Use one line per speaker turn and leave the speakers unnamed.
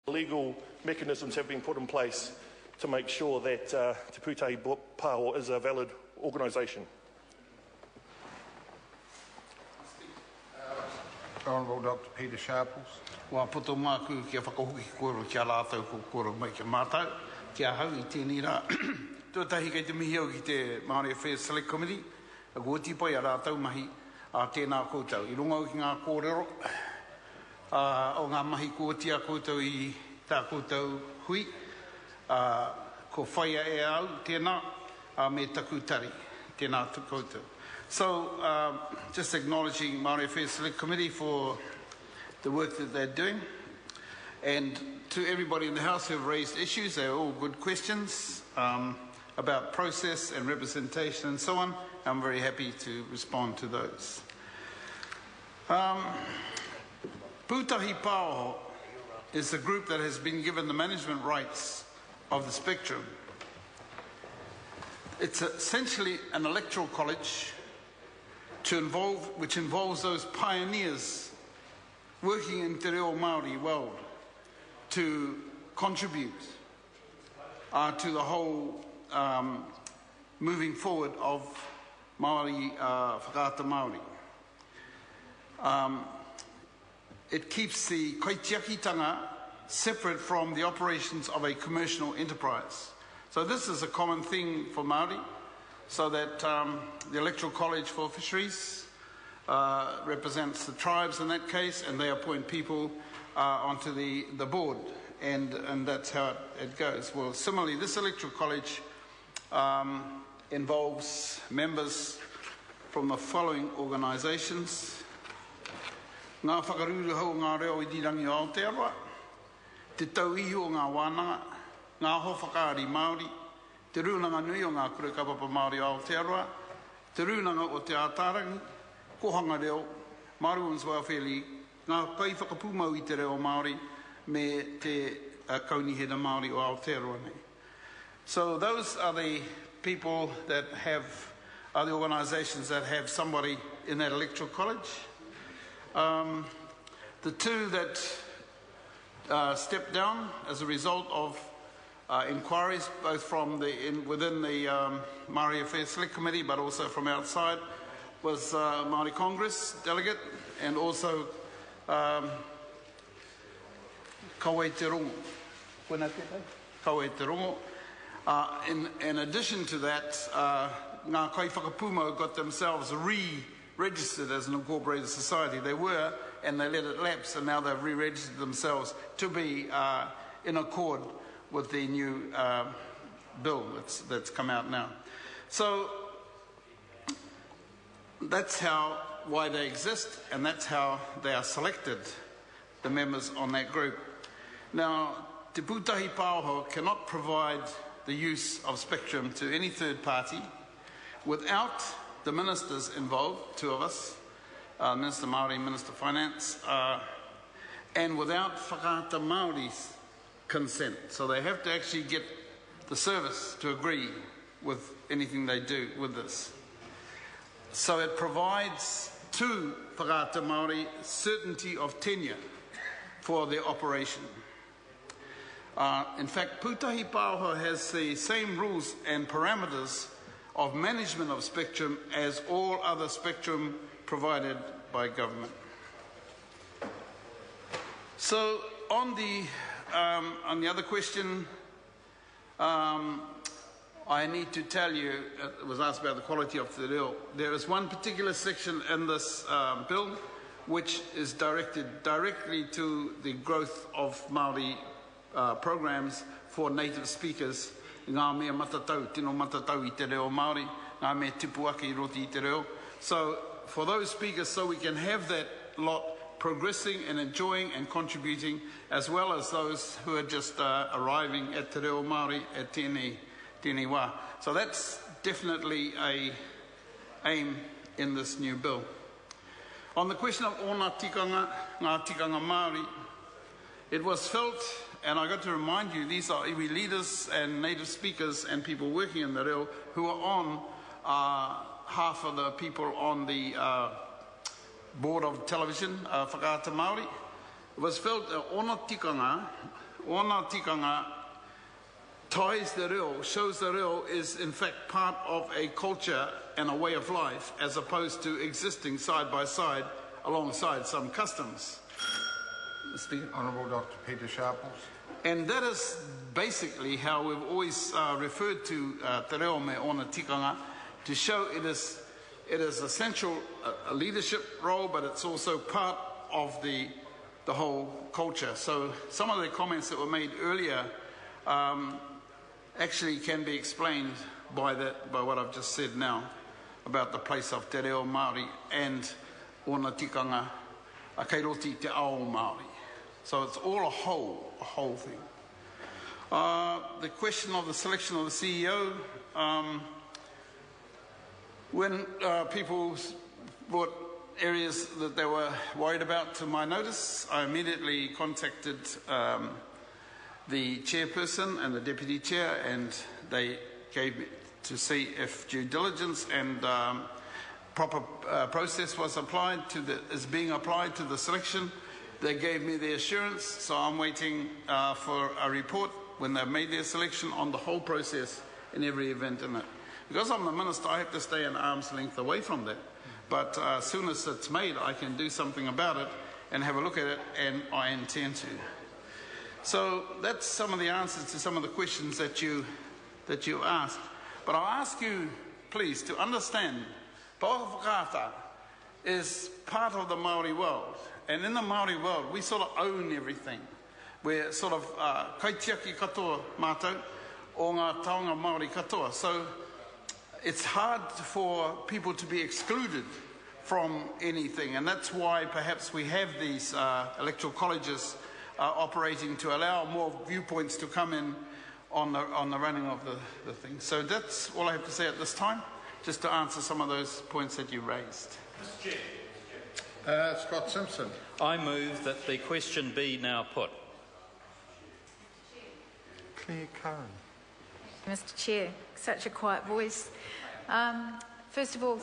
Legal mechanisms have been put in place to make sure that Te Pūtahi Pāho is a valid organisation.
Honourable Dr. Peter Sharples.
Wa poto māku kia whakahuki koro kia lātau ko koro mai kia mātau. Kia hau I tēnei rā. Tuatahi kei te mihi au ki te Maori Affairs Select Committee. A guoti pai a rātau mahi a tēnā koutou. I runga au ki ngā kōrero. O ngā mahi kuotia koutou I tā koutou hui. Ko whaia e au tēnā me taku tari. Tēnā tu koutou. So, just acknowledging Maori Affairs Select Committee for the work that they're doing. And to everybody in the House who have raised issues, they're all good questions about process and representation and so on. I'm very happy to respond to those. Pūtahi Pāho is a group that has been given the management rights of the spectrum. It's essentially an electoral college which involves those pioneers working in Te Reo Māori world to contribute to the whole moving forward of Māori whakaata Māori. It keeps the kaitiakitanga separate from the operations of a commercial enterprise. So this is a common thing for Māori, so that the Electoral College for Fisheries represents the tribes in that case, and they appoint people onto the board, and that's how it goes. Well, similarly, this Electoral College involves members from the following organisations. Ngā whakaruru hau ngā reo I dirangi o Aotearoa, te tauiho o ngā wānanga, ngā ho whakaari Māori, te rūnanga nui o ngā kure kapapa Māori o Aotearoa, te rūnanga o te ātārangi, kohanga reo, Māori Women's Welfare League, ngā pai whakapūmau I te reo Māori, me te kaunihera Māori o Aotearoa nei. So those are the people that are the organisations that have somebody in that electoral college. The two that stepped down as a result of inquiries, both from within the Maori Affairs Select Committee, but also from outside, was Māori Congress delegate and also Kawe Te Rongo. Kawe Te Rongo. In addition to that, ngā kai whakapūmau got themselves re-registered as an incorporated society. They were, and they let it lapse, and now they've re-registered themselves to be in accord with the new bill that's come out now. So that's why they exist, and that's how they are selected, the members on that group. Now, Te Pūtahi Pāho cannot provide the use of spectrum to any third party without the ministers involved, two of us, Minister Maori, Minister Finance, and without whakaata Māori's consent. So they have to actually get the service to agree with anything they do with this. So it provides to whakaata Māori certainty of tenure for their operation. In fact, Pūtahi Pāho has the same rules and parameters of management of spectrum as all other spectrum provided by government. So on the other question, I need to tell you, it was asked about the quality of the reo. There is one particular section in this bill which is directed directly to the growth of Māori programs for native speakers. Ngā mea matatau, tino matatau I te reo Māori, ngā mea tipuake I roti I te reo. So for those speakers, so we can have that lot progressing and enjoying and contributing, as well as those who are just arriving at te reo Māori at tēnei wā. So that's definitely a aim in this new bill. On the question of ona tikanga, ngā tikanga Māori, it was felt, and I got to remind you, these are iwi leaders and native speakers and people working in the reo who are on half of the people on the board of television, whakaata Māori. It was felt ona tikanga Ona tikanga ties the reo, shows the reo is in fact part of a culture and a way of life as opposed to existing side by side alongside some customs.
Honourable Dr. Peter Sharples.
And that is basically how we've always referred to te reo me ona tikanga, to show it is essential a leadership role, but it's also part of the whole culture. So some of the comments that were made earlier actually can be explained by what I've just said now about the place of te reo Maori and ona tikanga a kei roti te ao Maori. So it's all a whole thing. The question of the selection of the CEO, when people brought areas that they were worried about to my notice, I immediately contacted the chairperson and the deputy chair, and they gave me to see if due diligence and proper process was being applied to the selection. They gave me the assurance, so I'm waiting for a report when they've made their selection on the whole process in every event in it. Because I'm the minister, I have to stay an arm's length away from that. But as soon as it's made, I can do something about it and have a look at it, and I intend to. So that's some of the answers to some of the questions that you asked. But I'll ask you, please, to understand, Paoka Whakaata is part of the Maori world. And in the Maori world, we sort of own everything. We're sort of kaitiaki katoa mātou o ngā taonga Maori katoa. So it's hard for people to be excluded from anything. And that's why perhaps we have these electoral colleges operating to allow more viewpoints to come in on the running of the thing. So that's all I have to say at this time, just to answer some of those points that you raised.
Mr. Chair.
Scott Simpson.
I move that the question be now put.
Claire Curran.
Mr. Chair, such a quiet voice. First of all,